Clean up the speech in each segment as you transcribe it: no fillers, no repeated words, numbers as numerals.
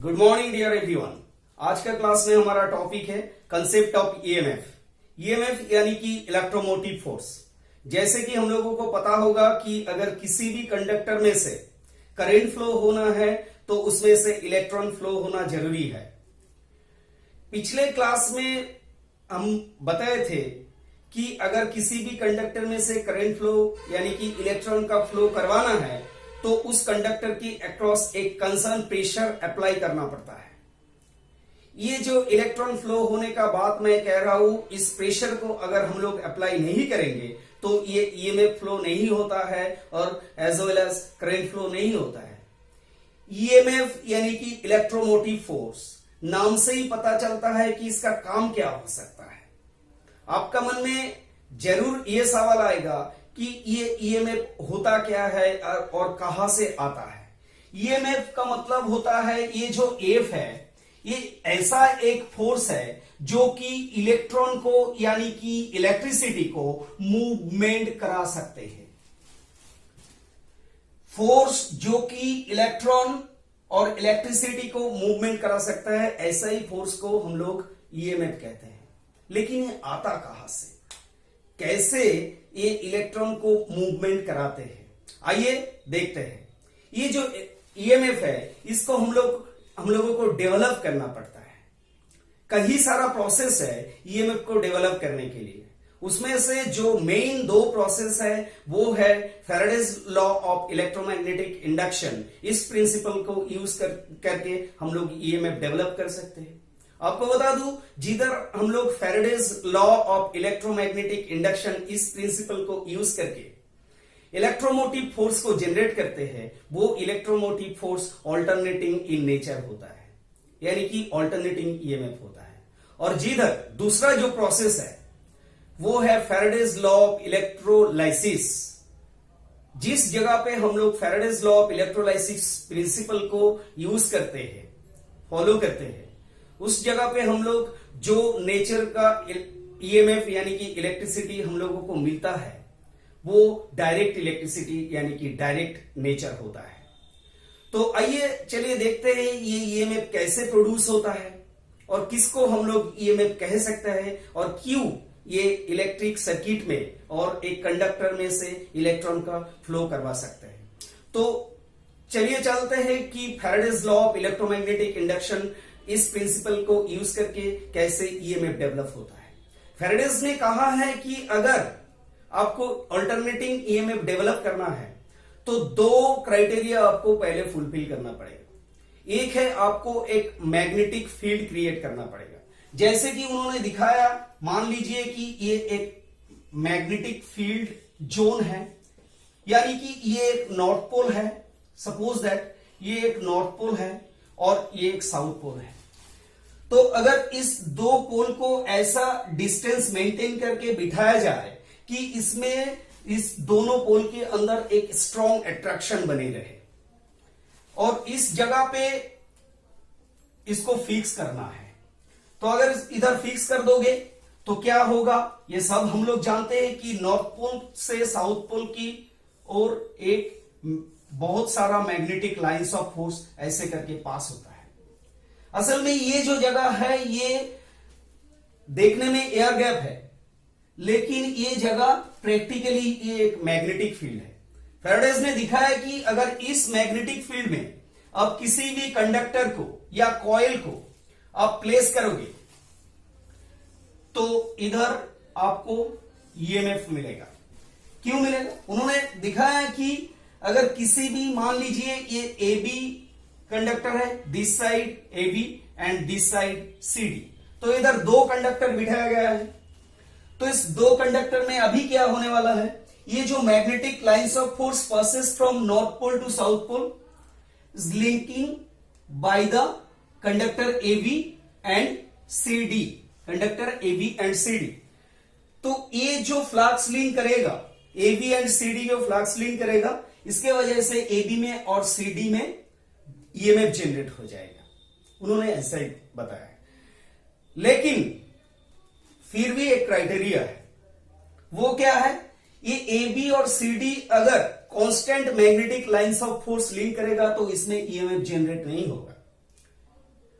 Good morning dear everyone. आज का class में हमारा टॉपिक है कंसेप्ट ऑफ ईएमएफ। ईएमएफ यानी कि इलेक्ट्रोमोटिव फोर्स। जैसे कि हम लोगों को पता होगा कि अगर किसी भी कंडक्टर में से करंट फ्लो होना है तो उसमें से इलेक्ट्रॉन फ्लो होना जरूरी है। पिछले क्लास में हम बताए थे कि अगर किसी भी कंडक्टर में से करंट फ्लो यानी कि इलेक्ट्रॉन का फ्लो करवाना है तो उस कंडक्टर की अक्रॉस एक कंसर्न प्रेशर अप्लाई करना पड़ता है। ये जो इलेक्ट्रॉन फ्लो होने का बात मैं कह रहा हूं, इस प्रेशर को अगर हम लोग अप्लाई नहीं करेंगे तो ये ईएमएफ फ्लो नहीं होता है और as well as current flow नहीं होता है। ईएमएफ यानी कि इलेक्ट्रोमोटिव फोर्स, नाम से ही पता चलता है कि इसका काम क्या हो सकता है। आपका मन में जरूर ये सवाल आएगा कि ये ईएमएफ होता क्या है और कहां से आता है। ईएमएफ का मतलब होता है ये जो एफ है ये ऐसा एक फोर्स है जो कि इलेक्ट्रॉन को यानी कि इलेक्ट्रिसिटी को मूवमेंट करा सकते हैं। फोर्स जो कि इलेक्ट्रॉन और इलेक्ट्रिसिटी को मूवमेंट करा सकता है, ऐसा ही फोर्स को हम लोग ईएमएफ कहते हैं। लेकिन ये आता कहां से, कैसे ये इलेक्ट्रॉन को मूवमेंट कराते हैं, आइए देखते हैं। ये जो ईएमएफ है इसको हम लोगों को डेवलप करना पड़ता है। कई सारा प्रोसेस है ईएमएफ को डेवलप करने के लिए। उसमें से जो मेन दो प्रोसेस है वो है Faraday's law of electromagnetic induction. इस प्रिंसिपल को यूज करके हम लोग ईएमएफ डेवलप कर सकते हैं। आपको बता दूं, जिधर हम लोग Faraday's law of electromagnetic induction इस प्रिंसिपल को यूज करके इलेक्ट्रोमोटिव फोर्स को जनरेट करते हैं, वो electromotive force alternating in nature होता है, यानी कि ऑल्टरनेटिंग ईएमएफ होता है। और जिधर दूसरा जो प्रोसेस है वो है फैराडेज लॉ ऑफ इलेक्ट्रोलाइसिस। जिस जगह पे हम लोग Faraday's law of electrolysis principle को यूज करते हैं, फॉलो करते हैं, उस जगह पे हम लोग जो नेचर का ईएमएफ यानी कि इलेक्ट्रिसिटी हम लोगों को मिलता है वो डायरेक्ट इलेक्ट्रिसिटी यानी कि डायरेक्ट नेचर होता है। तो आइए चलिए देखते हैं ये ईएमएफ कैसे प्रोड्यूस होता है और किसको हम लोग ईएमएफ कह सकते हैं और क्यों ये इलेक्ट्रिक सर्किट में और एक कंडक्टर में से इलेक्ट्रॉन का फ्लो करवा सकते हैं। तो चलिए चलते हैं कि Faraday's law of electromagnetic induction इस प्रिंसिपल को यूज करके कैसे ईएमएफ डेवलप होता है। फैराडेज ने कहा है कि अगर आपको अल्टरनेटिंग ईएमएफ डेवलप करना है तो दो क्राइटेरिया आपको पहले फुलफिल करना पड़ेगा। एक है आपको एक मैग्नेटिक फील्ड क्रिएट करना पड़ेगा। जैसे कि उन्होंने दिखाया, मान लीजिए कि ये एक मैग्नेटिक फील्ड जोन है, यानी कि ये एक नॉर्थ पोल है। सपोज दैट ये एक नॉर्थ पोल है और ये एक साउथ पोल है। तो अगर इस दो पोल को ऐसा डिस्टेंस मेंटेन करके बिठाया जाए कि इसमें इस दोनों पोल के अंदर एक स्ट्रॉन्ग अट्रैक्शन बनी रहे और इस जगह पे इसको फिक्स करना है, तो अगर इधर फिक्स कर दोगे तो क्या होगा, ये सब हम लोग जानते हैं कि नॉर्थ पोल से साउथ पोल की और एक बहुत सारा मैग्नेटिक लाइंस ऑफ फोर्स ऐसे करके पास होता है। असल में ये जो जगह है ये देखने में एयर गैप है, लेकिन ये जगह प्रैक्टिकली ये एक मैग्नेटिक फील्ड है। फैराडेज ने दिखाया कि अगर इस मैग्नेटिक फील्ड में आप किसी भी कंडक्टर को या कॉइल को आप प्लेस करोगे तो इधर आपको ईएमएफ मिलेगा। क्यों मिलेगा? उन्होंने दिखाया कि अगर किसी भी, मान लीजिए ये ए बी कंडक्टर है, this side A B and this side C D, तो इधर दो कंडक्टर बिठाया गया है। तो इस दो कंडक्टर में अभी क्या होने वाला है, ये जो magnetic lines of force passes from north pole to south pole is linking by the conductor A B and C D, conductor A B and C D. तो ये जो फ्लक्स लिंक करेगा, A B and C D जो flux link करेगा, इसके वजह से A B में और सी डी में ईएमएफ जनरेट हो जाएगा। उन्होंने ऐसा ही बताया। लेकिन फिर भी एक क्राइटेरिया है, वो क्या है, ये ए बी और सी डी अगर constant magnetic lines of force link करेगा तो इसमें ईएमएफ जनरेट नहीं होगा।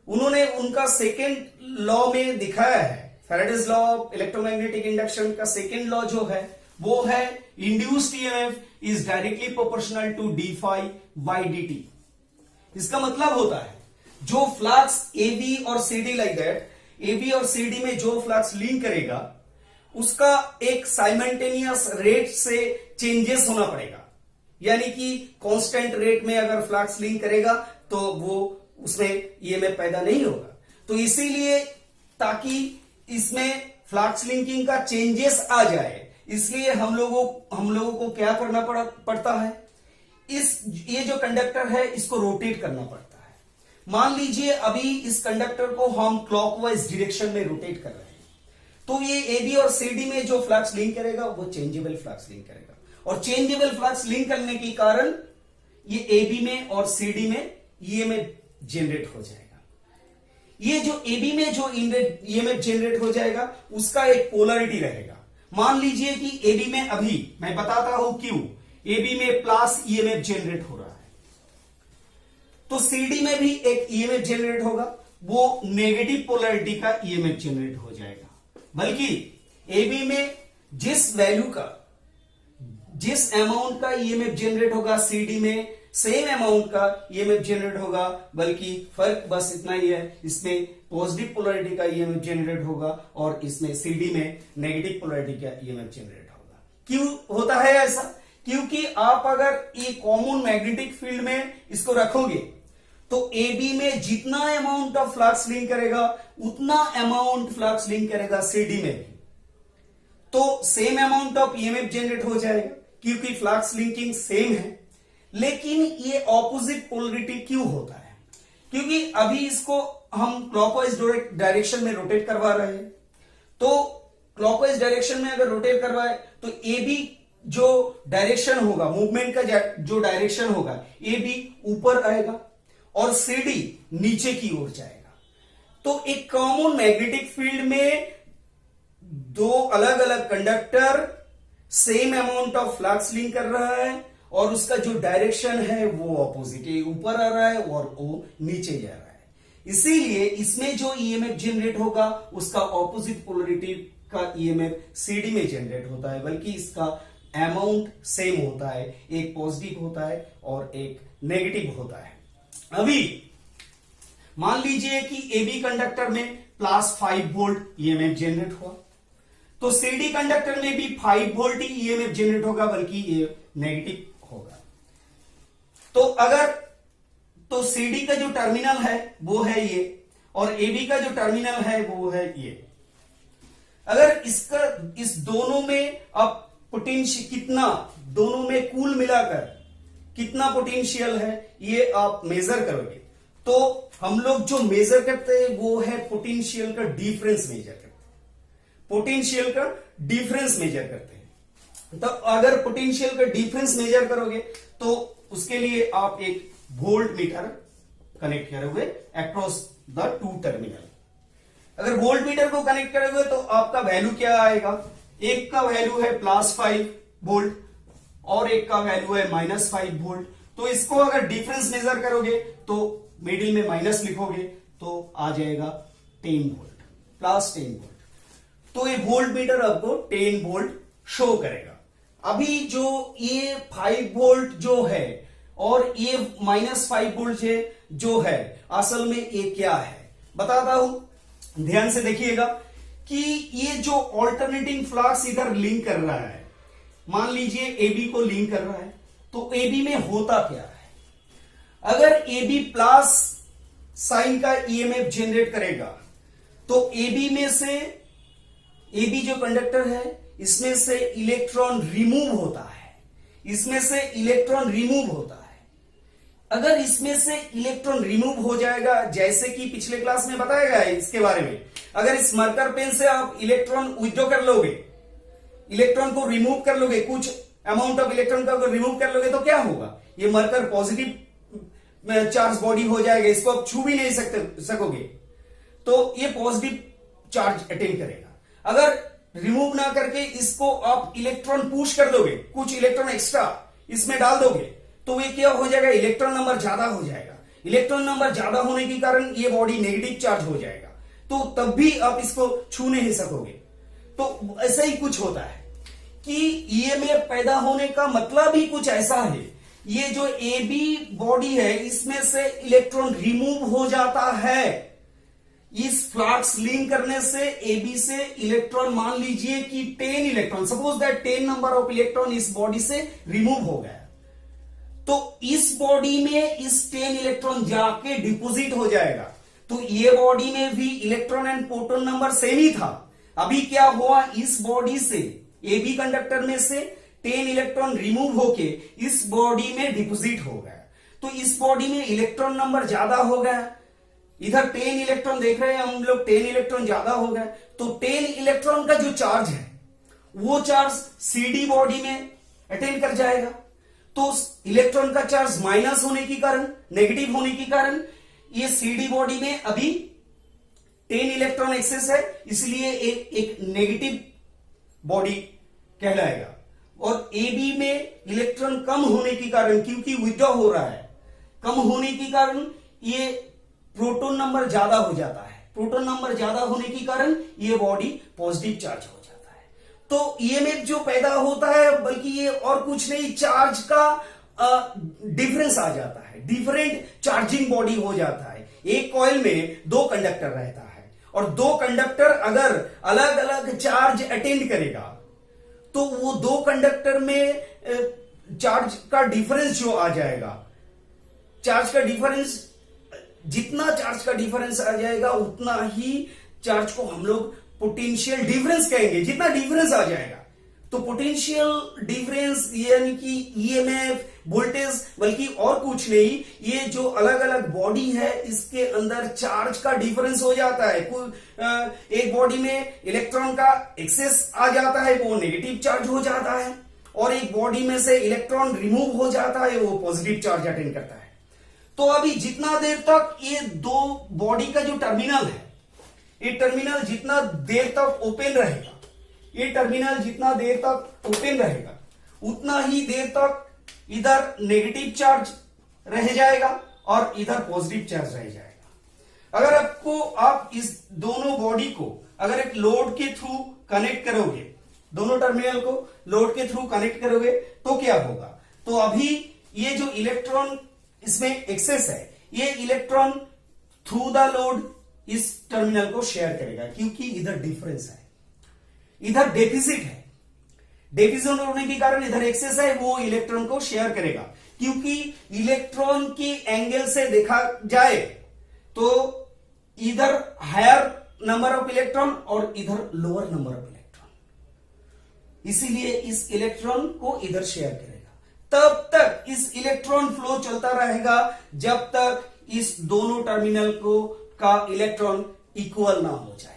उन्होंने उनका सेकेंड लॉ में दिखाया है, Faraday's law of electromagnetic induction का सेकेंड लॉ जो है वो है induced EMF is directly proportional to D phi by D T. इसका मतलब होता है जो फ्लक्स ए बी और C D like that, A B और सी डी में जो फ्लक्स लिंक करेगा उसका एक साइमल्टेनियस रेट से चेंजेस होना पड़ेगा, यानी कि कांस्टेंट रेट में अगर फ्लक्स लिंक करेगा तो वो उसमें ईएमएफ पैदा नहीं होगा। तो इसीलिए ताकि इसमें फ्लक्स लिंकिंग का चेंजेस आ जाए, इसलिए हम लोगों को क्या करना पड़ता है, ये जो कंडक्टर है इसको रोटेट करना पड़ता है। मान लीजिए अभी इस कंडक्टर को हम क्लॉकवाइज डायरेक्शन में रोटेट कर रहे हैं, तो ये ए बी और सी डी में जो फ्लक्स लिंक करेगा वो चेंजेबल फ्लक्स लिंक करेगा, और चेंजेबल फ्लक्स लिंक करने के कारण ये ए बी में और सी डी में ईएमएफ जनरेट हो जाएगा। ये जो ए बी में जो ईएमएफ जनरेट हो जाएगा उसका एक पोलरिटी रहेगा। मान लीजिए कि ए बी में अभी मैं बताता हूं क्यों, ए बी में प्लस ईएमएफ जनरेट हो रहा है, तो सी डी में भी एक ईएमएफ जनरेट होगा, वो नेगेटिव पोलरिटी का ईएमएफ जनरेट हो जाएगा। बल्कि ए बी में जिस वैल्यू का, जिस अमाउंट का ईएमएफ जनरेट होगा सी डी में सेम अमाउंट का ईएमएफ जनरेट होगा, बल्कि फर्क बस इतना ही है, इसमें पॉजिटिव पोलरिटी का ईएमएफ जनरेट होगा और इसमें सीडी में नेगेटिव पोलरिटी का ईएमएफ जनरेट होगा। क्यों होता है ऐसा? क्योंकि आप अगर ये कॉमन मैग्नेटिक फील्ड में इसको रखोगे तो ए बी में जितना अमाउंट ऑफ फ्लक्स लिंक करेगा उतना अमाउंट फ्लक्स लिंक करेगा सी डी में भी, तो same amount of EMF generate हो जाएगा क्योंकि फ्लक्स लिंकिंग सेम है। लेकिन ये ऑपोजिट पोलरिटी क्यों होता है? क्योंकि अभी इसको हम क्लॉकवाइज डायरेक्शन में रोटेट करवा रहे हैं, तो क्लॉकवाइज डायरेक्शन में अगर रोटेट करवाए तो ए बी जो डायरेक्शन होगा, मूवमेंट का जो डायरेक्शन होगा, ए बी ऊपर आएगा और सी डी नीचे की ओर जाएगा। तो एक कॉमन मैग्नेटिक फील्ड में दो अलग अलग conductor same amount of flux link कर रहा है और उसका जो डायरेक्शन है वो ऑपोजिट है, ऊपर आ रहा है और वो नीचे जा रहा है। इसीलिए इसमें जो ईएमएफ जनरेट होगा उसका ऑपोजिट पोलरिटी का ईएमएफ सीडी में जनरेट होता है, बल्कि इसका अमाउंट सेम होता है, एक पॉजिटिव होता है और एक नेगेटिव होता है। अभी मान लीजिए कि एबी कंडक्टर में प्लस 5 वोल्ट ईएमएफ जनरेट हुआ, तो सीडी कंडक्टर में भी 5 वोल्ट ही ईएमएफ जनरेट होगा, बल्कि ये नेगेटिव होगा। तो सीडी का जो टर्मिनल है वो है ये और एबी का जो टर्मिनल है वो है ये। अगर इस दोनों में अब पोटेंशियल कितना, दोनों में कुल मिलाकर कितना पोटेंशियल है ये आप मेजर करोगे, तो हम लोग जो मेजर करते हैं वो है पोटेंशियल का डिफरेंस मेजर करते हैं, पोटेंशियल का डिफरेंस मेजर करते हैं। तो अगर पोटेंशियल का डिफरेंस मेजर करोगे तो उसके लिए आप एक वोल्ट मीटर कनेक्ट करोगे अक्रॉस द टू टर्मिनल। अगर वोल्ट मीटर को कनेक्ट करोगे तो आपका वैल्यू क्या आएगा, एक का वैल्यू है +5 वोल्ट और एक का वैल्यू है -5 वोल्ट। तो इसको अगर डिफरेंस मेजर करोगे तो मिडिल में माइनस लिखोगे तो आ जाएगा 10 वोल्ट, +10 वोल्ट। तो ये वोल्ट मीटर आपको 10 वोल्ट शो करेगा। अभी जो ये 5 वोल्ट जो है और ये -5 वोल्ट जो है, असल में ये क्या है बताता हूं, ध्यान से देखिएगा कि ये जो ऑल्टरनेटिंग फ्लक्स इधर लिंक कर रहा है, मान लीजिए AB को लिंक कर रहा है, तो AB में होता क्या है, अगर AB प्लस साइन का ईएमएफ जनरेट करेगा तो AB में से, AB जो कंडक्टर है इसमें से इलेक्ट्रॉन रिमूव होता है, इसमें से इलेक्ट्रॉन रिमूव होता है। अगर इसमें से इलेक्ट्रॉन रिमूव हो जाएगा, जैसे कि पिछले क्लास में बताया गया है इसके बारे में, अगर इस मार्कर पेन से आप इलेक्ट्रॉन विथड्रॉ कर लोगे, इलेक्ट्रॉन को रिमूव कर लोगे, कुछ अमाउंट ऑफ इलेक्ट्रॉन का अगर रिमूव कर लोगे तो क्या होगा, ये मार्कर पॉजिटिव चार्ज बॉडी हो जाएगा, इसको आप छू भी नहीं सकोगे, तो ये पॉजिटिव चार्ज अटेन करेगा। अगर रिमूव ना करके इसको आप इलेक्ट्रॉन पुश कर दोगे, कुछ इलेक्ट्रॉन एक्स्ट्रा इसमें डाल दोगे, तो ये क्या हो जाएगा, इलेक्ट्रॉन नंबर ज्यादा हो जाएगा। इलेक्ट्रॉन नंबर ज्यादा होने के कारण ये बॉडी नेगेटिव चार्ज हो जाएगा, तो तब भी आप इसको छू नहीं सकोगे। तो ऐसा ही कुछ होता है कि ईएमएफ पैदा होने का मतलब ही कुछ ऐसा है, ये जो ए बी बॉडी है इसमें से इलेक्ट्रॉन रिमूव हो जाता है। इस फ्लक्स लिंक करने से AB से इलेक्ट्रॉन, मान लीजिए कि 10 electron, suppose that 10 number of electron इस बॉडी से रिमूव हो गया, तो इस बॉडी में इस 10 इलेक्ट्रॉन जाके डिपोजिट हो जाएगा। तो ये बॉडी में भी electron and proton number same ही था। अभी क्या हुआ, इस बॉडी से AB कंडक्टर में से 10 इलेक्ट्रॉन रिमूव होके इस बॉडी में डिपोजिट हो गया, तो इस बॉडी में इलेक्ट्रॉन नंबर ज्यादा हो गया। इधर 10 इलेक्ट्रॉन देख रहे हैं हम लोग, 10 इलेक्ट्रॉन ज्यादा हो गए, तो 10 इलेक्ट्रॉन का जो चार्ज है वो चार्ज CD बॉडी में अटेंड कर जाएगा। तो इलेक्ट्रॉन का चार्ज माइनस होने के कारण, नेगेटिव होने के कारण, ये CD बॉडी में अभी 10 इलेक्ट्रॉन एक्सेस है, इसलिए एक नेगेटिव बॉडी कहलाएगा। और AB में इलेक्ट्रॉन कम होने के कारण, क्योंकि विथड्रॉ हो रहा है, कम होने के कारण ये प्रोटॉन नंबर ज्यादा हो जाता है। प्रोटॉन नंबर ज्यादा होने के कारण ये बॉडी पॉजिटिव चार्ज हो जाता है। तो ईएमएफ जो पैदा होता है, बल्कि ये और कुछ नहीं, चार्ज का डिफरेंस आ जाता है, डिफरेंट चार्जिंग बॉडी हो जाता है। एक कॉइल में 2 कंडक्टर रहता है, और 2 कंडक्टर अगर अलग अलग चार्ज अटेंड करेगा तो वो 2 कंडक्टर में चार्ज का डिफरेंस जो आ जाएगा, चार्ज का डिफरेंस, जितना चार्ज का डिफरेंस आ जाएगा उतना ही चार्ज को हम लोग पोटेंशियल डिफरेंस कहेंगे। जितना डिफरेंस आ जाएगा, तो पोटेंशियल डिफरेंस यानी कि ईएमएफ, वोल्टेज, बल्कि और कुछ नहीं, ये जो अलग अलग बॉडी है इसके अंदर चार्ज का डिफरेंस हो जाता है। एक बॉडी में इलेक्ट्रॉन का एक्सेस आ जाता है, वो नेगेटिव चार्ज हो जाता है, और एक बॉडी में से इलेक्ट्रॉन रिमूव हो जाता है, वो पॉजिटिव चार्ज अटेंड करता है। तो अभी जितना देर तक ये 2 बॉडी का जो टर्मिनल है, ये टर्मिनल जितना देर तक ओपन रहेगा, ये टर्मिनल जितना देर तक ओपन रहेगा, उतना ही देर तक इधर नेगेटिव चार्ज रह जाएगा और इधर पॉजिटिव चार्ज रह जाएगा। अगर आप इस दोनों बॉडी को अगर एक लोड के थ्रू कनेक्ट करोगे, दोनों टर्मिनल को लोड के थ्रू कनेक्ट करोगे, तो क्या होगा, तो अभी ये जो इलेक्ट्रॉन इसमें एक्सेस है, ये इलेक्ट्रॉन थ्रू द लोड इस टर्मिनल को शेयर करेगा, क्योंकि इधर डिफरेंस है, इधर डेफिसिट है। डेफिसिट होने के कारण इधर एक्सेस है, वो इलेक्ट्रॉन को शेयर करेगा। क्योंकि इलेक्ट्रॉन की एंगल से देखा जाए तो इधर हायर नंबर ऑफ इलेक्ट्रॉन और इधर लोअर नंबर ऑफ इलेक्ट्रॉन, इसीलिए इस इलेक्ट्रॉन को इधर शेयर करेगा। तब तक इस इलेक्ट्रॉन फ्लो चलता रहेगा जब तक इस दोनों टर्मिनल को का इलेक्ट्रॉन इक्वल ना हो जाए।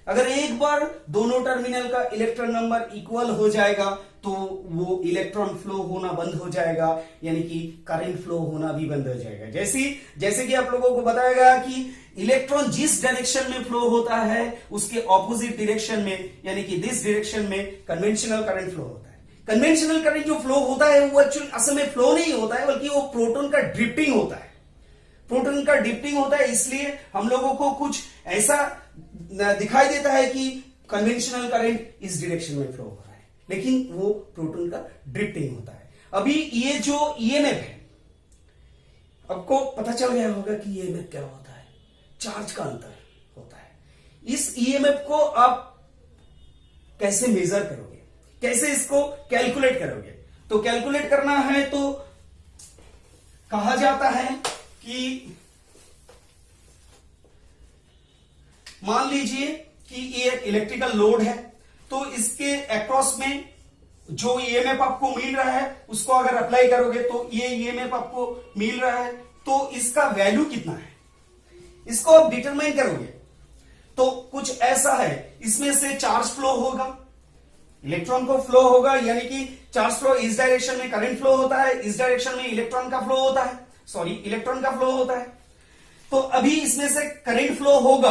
अगर एक बार दोनों टर्मिनल का इलेक्ट्रॉन नंबर इक्वल हो जाएगा तो वो इलेक्ट्रॉन फ्लो होना बंद हो जाएगा, यानी कि करंट फ्लो होना भी बंद हो जाएगा। जैसे कि आप लोगों को बताया गया कि इलेक्ट्रॉन जिस डायरेक्शन में फ्लो होता है उसके ऑपोजिट डायरेक्शन में, यानी कि दिस डायरेक्शन में कन्वेंशनल करंट फ्लो होता है। कन्वेंशनल करंट जो फ्लो होता है वो एक्चुअली असल में फ्लो नहीं होता है, बल्कि वो प्रोटॉन का ड्रिफ्टिंग होता है। प्रोटॉन का ड्रिफ्टिंग होता है, इसलिए हम लोगों को कुछ ऐसा दिखाई देता है कि कन्वेंशनल करंट इस डायरेक्शन में फ्लो हो रहा है, लेकिन वो प्रोटॉन का ड्रिफ्टिंग होता है। अभी ये जो ईएमएफ है, आपको पता चल गया होगा कि ईएमएफ क्या होता है, चार्ज का अंतर होता है। इस ईएमएफ को आप कैसे मेजर करोगे, कैसे इसको कैलकुलेट करोगे? तो कैलकुलेट करना है तो कहा जाता है कि मान लीजिए कि ये एक इलेक्ट्रिकल लोड है, तो इसके अक्रॉस में जो ईएमएफ आपको मिल रहा है उसको अगर अप्लाई करोगे तो ये ईएमएफ आपको मिल रहा है, तो इसका वैल्यू कितना है इसको आप डिटरमाइन करोगे। तो कुछ ऐसा है, इसमें से चार्ज फ्लो होगा, इलेक्ट्रॉन को फ्लो होगा, यानी कि चार्ज फ्लो इस डायरेक्शन में करंट फ्लो होता है, इस डायरेक्शन में इलेक्ट्रॉन का फ्लो होता है, इलेक्ट्रॉन का फ्लो होता है। तो अभी इसमें से करंट फ्लो होगा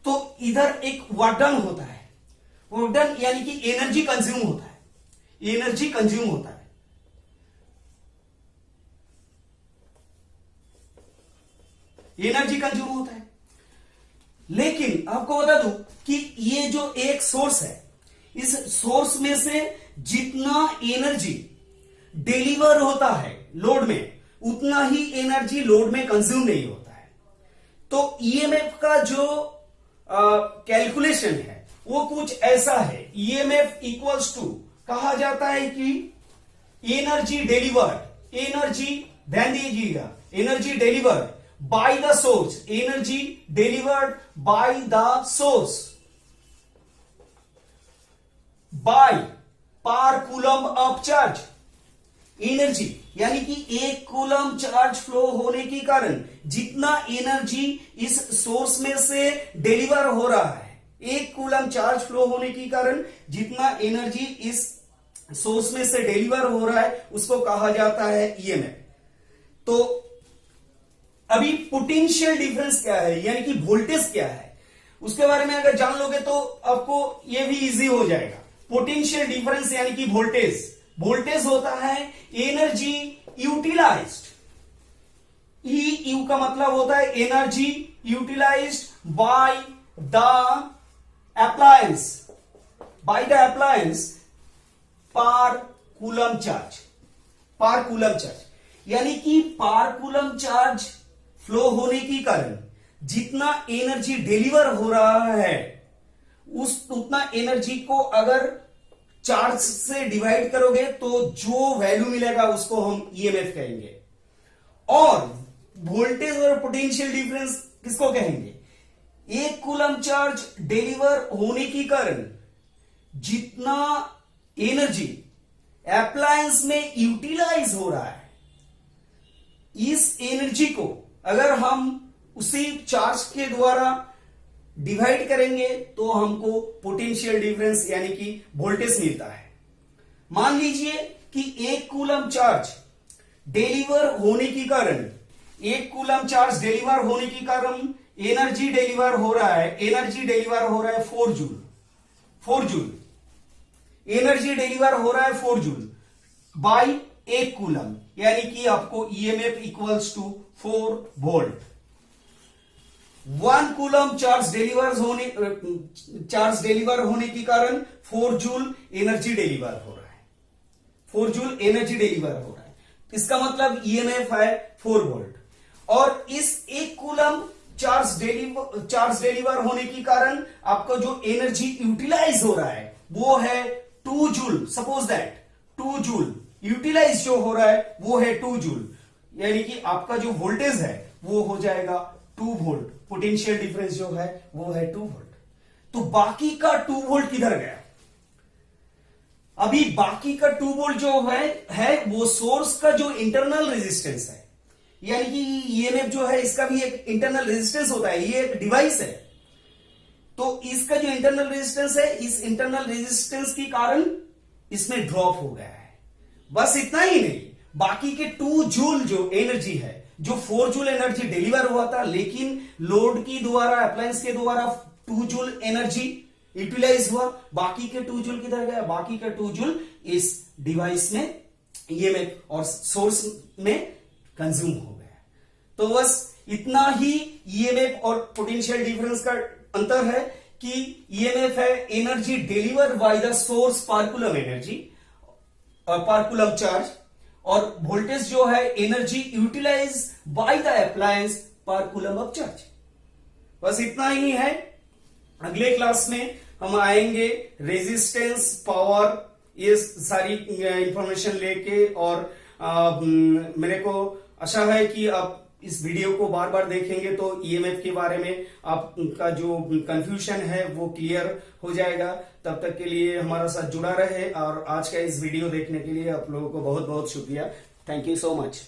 तो इधर एक वर्क डन होता है, वर्क डन यानी कि एनर्जी कंज्यूम होता है, एनर्जी कंज्यूम होता है। एनर्जी कंज्यूम होता है। लेकिन आपको बता दूं कि ये जो एक सोर्स है, इस सोर्स में से जितना एनर्जी डिलीवर होता है लोड में, उतना ही एनर्जी लोड में कंज्यूम नहीं होता है। तो ईएमएफ का जो कैलकुलेशन है वो कुछ ऐसा है। ईएमएफ इक्वल्स टू कहा जाता है कि एनर्जी डिलीवर्ड, एनर्जी ध्यान दीजिएगा, energy delivered by the source, energy delivered by the source by per coulomb of charge. Energy यानी कि एक कूलम चार्ज फ्लो होने के कारण जितना एनर्जी इस सोर्स में से डिलीवर हो रहा है, एक कूलम चार्ज फ्लो होने के कारण जितना एनर्जी इस सोर्स में से डिलीवर हो रहा है उसको कहा जाता है ईएमएफ। तो अभी पोटेंशियल डिफरेंस क्या है, यानी कि वोल्टेज क्या है, उसके बारे में अगर जान लोगे तो आपको यह भी इजी हो जाएगा। पोटेंशियल डिफरेंस यानी कि वोल्टेज, वोल्टेज होता है एनर्जी यूटिलाइज्ड। यू का मतलब होता है energy utilised by the appliance, by the appliance per coulomb charge, per coulomb charge यानी कि पर कूलम चार्ज फ्लो होने के कारण जितना एनर्जी डिलीवर हो रहा है उतना एनर्जी को अगर चार्ज से डिवाइड करोगे तो जो वैल्यू मिलेगा उसको हम ईएमएफ कहेंगे। और वोल्टेज और पोटेंशियल डिफरेंस किसको कहेंगे? एक कूलम चार्ज डिलीवर होने के कारण जितना एनर्जी अप्लायंस में यूटिलाइज हो रहा है, इस एनर्जी को अगर हम उसी चार्ज के द्वारा डिवाइड करेंगे तो हमको पोटेंशियल डिफरेंस यानी कि वोल्टेज मिलता है। मान लीजिए कि एक कूलम चार्ज डिलीवर होने के कारण, एक कूलम चार्ज डिलीवर होने के कारण एनर्जी डिलीवर हो रहा है, एनर्जी डिलीवर हो रहा है 4 जूल, 4 जूल एनर्जी डिलीवर हो रहा है 4 जूल बाय एक कूलम, यानी कि आपको EMF equals to 4 volt. 1 coulomb charge deliver होने के कारण 4 जूल एनर्जी डिलीवर हो रहा है, 4 जूल एनर्जी डिलीवर हो रहा है, इसका मतलब ईएमएफ है 4 वोल्ट। और इस 1 कूलम चार्ज डिलीवर होने के कारण आपको जो एनर्जी यूटिलाइज हो रहा है वो है 2 joule. Suppose that 2 joule utilise जो हो रहा है वो है 2 जूल, यानी कि आपका जो वोल्टेज है वो हो जाएगा 2 वोल्ट। पोटेंशियल डिफरेंस जो है वो है 2 वोल्ट। तो बाकी का 2 वोल्ट किधर गया? अभी बाकी का 2 वोल्ट जो है वो सोर्स का जो इंटरनल रेजिस्टेंस है, यानी कि ईएमएफ जो है इसका भी एक इंटरनल रेजिस्टेंस होता है, ये एक डिवाइस है। तो इसका जो इंटरनल रेजिस्टेंस है, इस इंटरनल रेजिस्टेंस के कारण इसमें ड्रॉप हो गया है। बस इतना ही नहीं, बाकी के 2 जूल जो एनर्जी है, जो 4 जूल एनर्जी डिलीवर हुआ था लेकिन लोड की द्वारा, अप्लायंस के द्वारा 2 जूल एनर्जी यूटिलाइज हुआ, बाकी के 2 जूल किधर गया? बाकी का 2 जूल इस डिवाइस में ईएमएफ और सोर्स में कंज्यूम हो गया। तो बस इतना ही ईएमएफ और पोटेंशियल डिफरेंस का अंतर है कि ईएमएफ है energy deliver by the source per coulomb energy, per coulomb charge, और वोल्टेज जो है energy utilise by the appliance per coulomb of charge. बस इतना ही है। अगले क्लास में हम आएंगे रेजिस्टेंस, पावर, ये सारी इंफॉर्मेशन लेके। और मेरे को आशा है कि आप इस वीडियो को बार बार देखेंगे तो ईएमएफ के बारे में आपका जो कंफ्यूजन है वो क्लियर हो जाएगा। तब तक के लिए हमारा साथ जुड़ा रहे, और आज का इस वीडियो देखने के लिए आप लोगों को बहुत बहुत शुक्रिया। Thank you so much.